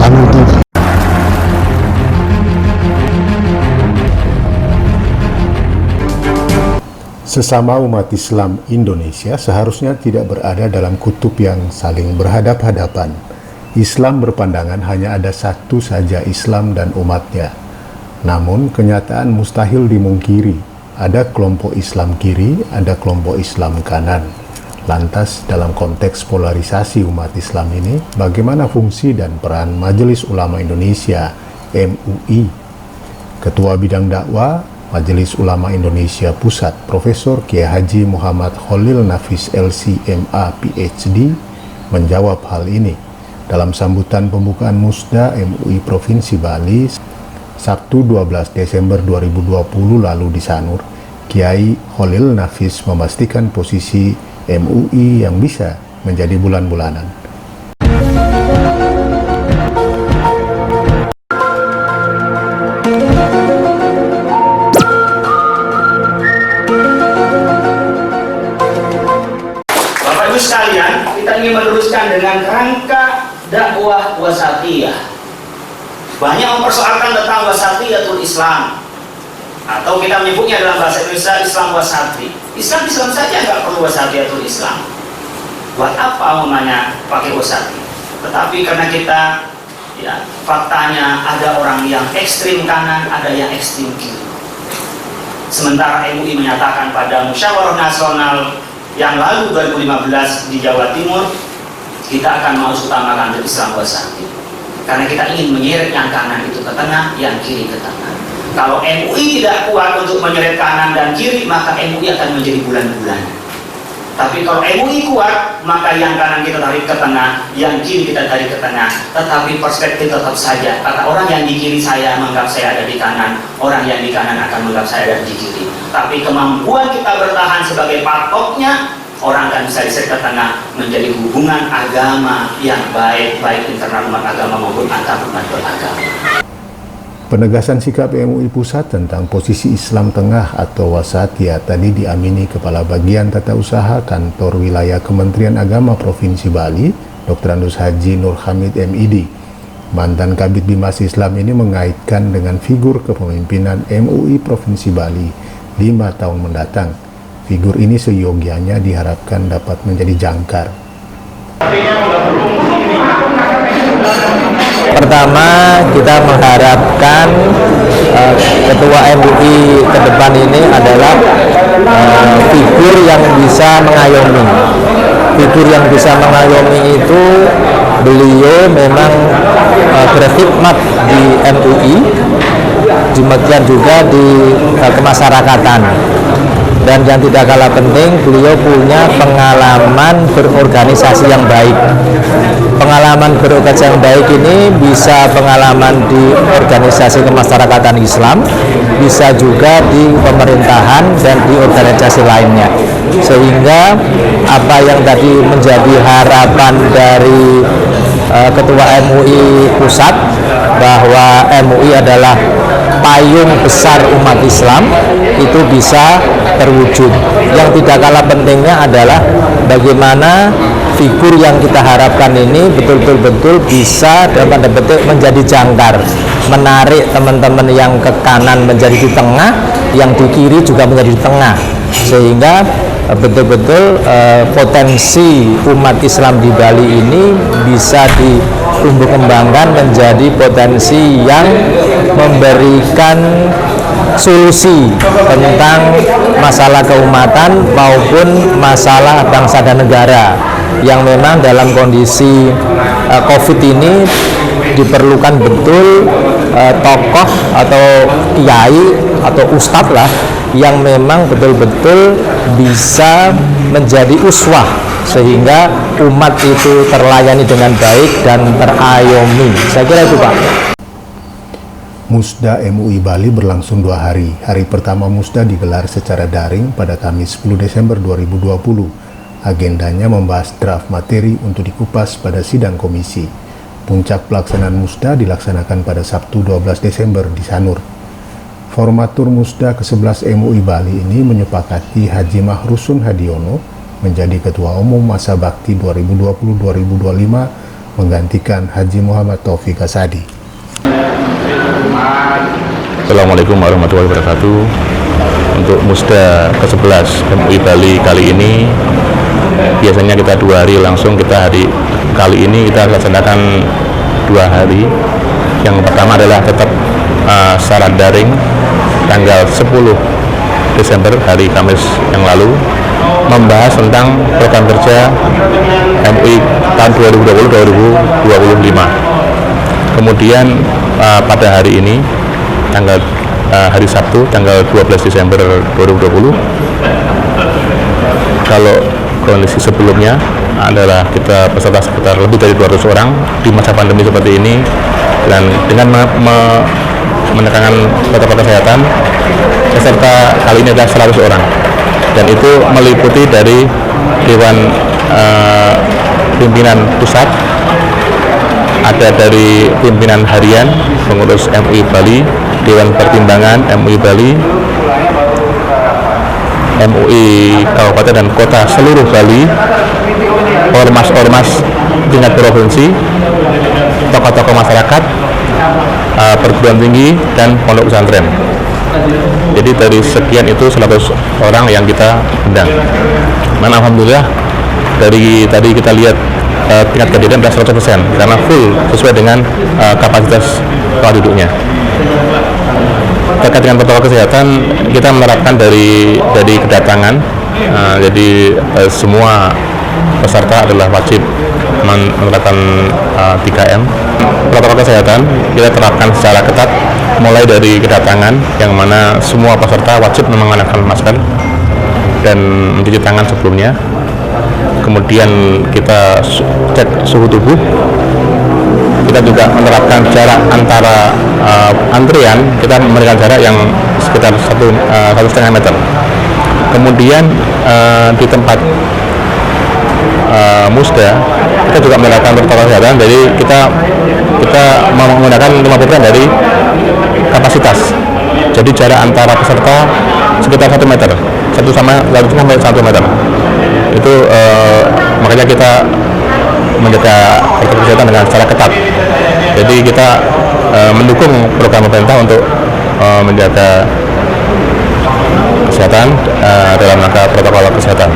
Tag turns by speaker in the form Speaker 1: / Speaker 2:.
Speaker 1: Islami TV. Sesama umat Islam Indonesia seharusnya tidak berada dalam kutub yang saling berhadap-hadapan. Islam berpandangan hanya ada satu saja Islam dan umatnya. Namun kenyataan mustahil dimungkiri. Ada kelompok Islam kiri, ada kelompok Islam kanan. Lantas dalam konteks polarisasi umat Islam ini, bagaimana fungsi dan peran Majelis Ulama Indonesia (MUI)? Ketua Bidang Dakwah Majelis Ulama Indonesia Pusat, Profesor Kiai Haji Muhammad Khalil Nafis LC.MA PhD, menjawab hal ini dalam sambutan pembukaan Musda MUI Provinsi Bali Sabtu 12 Desember 2020 lalu di Sanur. Kiai Khalil Nafis memastikan posisi MUI yang bisa menjadi bulan-bulanan.
Speaker 2: Bapak Ibu sekalian, kita ingin meneruskan dengan rangka dakwah wasatiyah. Banyak mempersoalkan tentang wasatiyatul Islam, atau kita menyebutnya dalam bahasa Indonesia Islam wasati. Islam saja nggak perlu wasatiyatul Islam. Buat apa namanya pakai wasati? Tetapi karena kita, ya, faktanya ada orang yang ekstrim kanan, ada yang ekstrim kiri. Sementara MUI menyatakan pada Musyawarah Nasional yang lalu 2015 di Jawa Timur, kita akan mau utamakan Islam wasati. Karena kita ingin menyeret yang kanan itu ke tengah, yang kiri ke tengah. Kalau MUI tidak kuat untuk menyeret kanan dan kiri, maka MUI akan menjadi bulan-bulan. Tapi kalau MUI kuat, maka yang kanan kita tarik ke tengah, yang kiri kita tarik ke tengah. Tetapi perspektif tetap saja. Kata orang yang di kiri saya menganggap saya ada di kanan, orang yang di kanan akan menganggap saya ada di kiri. Tapi kemampuan kita bertahan sebagai patoknya, orang akan bisa diseret ke tengah, menjadi hubungan agama yang baik, baik internal umat agama maupun antar umat beragama.
Speaker 1: Penegasan sikap MUI Pusat tentang posisi Islam Tengah atau wasatiyah tadi diamini Kepala Bagian Tata Usaha Kantor Wilayah Kementerian Agama Provinsi Bali, Dr. Andus Haji Nur Hamid MID. Mantan Kabid Bimas Islam ini mengaitkan dengan figur kepemimpinan MUI Provinsi Bali 5 tahun mendatang. Figur ini seyogianya diharapkan dapat menjadi jangkar.
Speaker 3: Pertama, kita mengharapkan Ketua MUI ke depan ini adalah figur yang bisa mengayomi. Figur yang bisa mengayomi itu beliau memang berkhidmat di MUI, demikian juga di kemasyarakatan. Dan yang tidak kalah penting, beliau punya pengalaman berorganisasi yang baik. Pengalaman berorganisasi yang baik ini bisa pengalaman di organisasi kemasyarakatan Islam, bisa juga di pemerintahan dan di organisasi lainnya. Sehingga apa yang tadi menjadi harapan dari Ketua MUI Pusat, bahwa MUI adalah payung besar umat Islam, itu bisa terwujud. Yang tidak kalah pentingnya adalah bagaimana figur yang kita harapkan ini betul-betul bisa dalam tanda petik menjadi jangkar, menarik teman-teman yang ke kanan menjadi di tengah, yang di kiri juga menjadi di tengah, sehingga betul-betul potensi umat Islam di Bali ini bisa ditumbuh kembangkan menjadi potensi yang memberikan solusi tentang masalah keumatan maupun masalah bangsa dan negara yang memang dalam kondisi COVID ini diperlukan betul tokoh atau kiai atau ustadz lah yang memang betul-betul bisa menjadi uswah sehingga umat itu terlayani dengan baik dan terayomi. Saya kira itu, Pak.
Speaker 1: Musda MUI Bali berlangsung 2 hari. Hari pertama Musda digelar secara daring pada Kamis 10 Desember 2020. Agendanya membahas draft materi untuk dikupas pada sidang komisi. Puncak pelaksanaan Musda dilaksanakan pada Sabtu 12 Desember di Sanur. Formatur Musda ke-11 MUI Bali ini menyepakati Haji Mahrusun Hadiono menjadi Ketua Umum Masa Bakti 2020-2025 menggantikan Haji Muhammad Taufik Asadi.
Speaker 4: Assalamualaikum warahmatullahi wabarakatuh. Untuk Musda ke-11 MUI Bali kali ini, biasanya kita 2 hari langsung, kali ini kita laksanakan 2 hari. Yang pertama adalah tetap secara daring tanggal 10 Desember, hari Kamis yang lalu, membahas tentang program kerja MUI tahun 2020-2025. Kemudian pada hari ini, hari Sabtu tanggal 12 Desember 2020, kalau kondisi sebelumnya adalah kita peserta sekitar lebih dari 200 orang di masa pandemi seperti ini, dan dengan menekankan protokol kesehatan, peserta kali ini adalah 100 orang, dan itu meliputi dari Dewan Pimpinan Pusat, ada dari pimpinan harian pengurus MUI Bali, Dewan Pertimbangan MUI Bali, MUI Kabupaten dan Kota seluruh Bali, ormas-ormas tingkat provinsi, tokoh-tokoh masyarakat, perguruan tinggi, dan pondok pesantren. Jadi dari sekian itu 100 orang yang kita undang. Dan alhamdulillah dari tadi kita lihat tingkat kehadiran sudah 100% karena full sesuai dengan kapasitas tempat duduknya. Terkait dengan protokol kesehatan, kita menerapkan dari kedatangan, jadi semua peserta adalah wajib menerapkan 3M. Protokol kesehatan kita terapkan secara ketat mulai dari kedatangan, yang mana semua peserta wajib mengenakan masker dan mencuci tangan sebelumnya. Kemudian kita cek suhu tubuh. Kita juga menerapkan jarak antara antrian, kita memberikan jarak yang sekitar 1,5 meter. Kemudian di tempat Musda kita juga menerapkan protokol kesehatan, jadi kita menggunakan 50% dari kapasitas. Jadi jarak antara peserta sekitar 1 meter, 1 sampai 1 meter. Itu makanya kita menjaga protokol kesehatan dengan secara ketat. Jadi kita mendukung program pemerintah untuk menjaga kesehatan dalam rangka protokol kesehatan.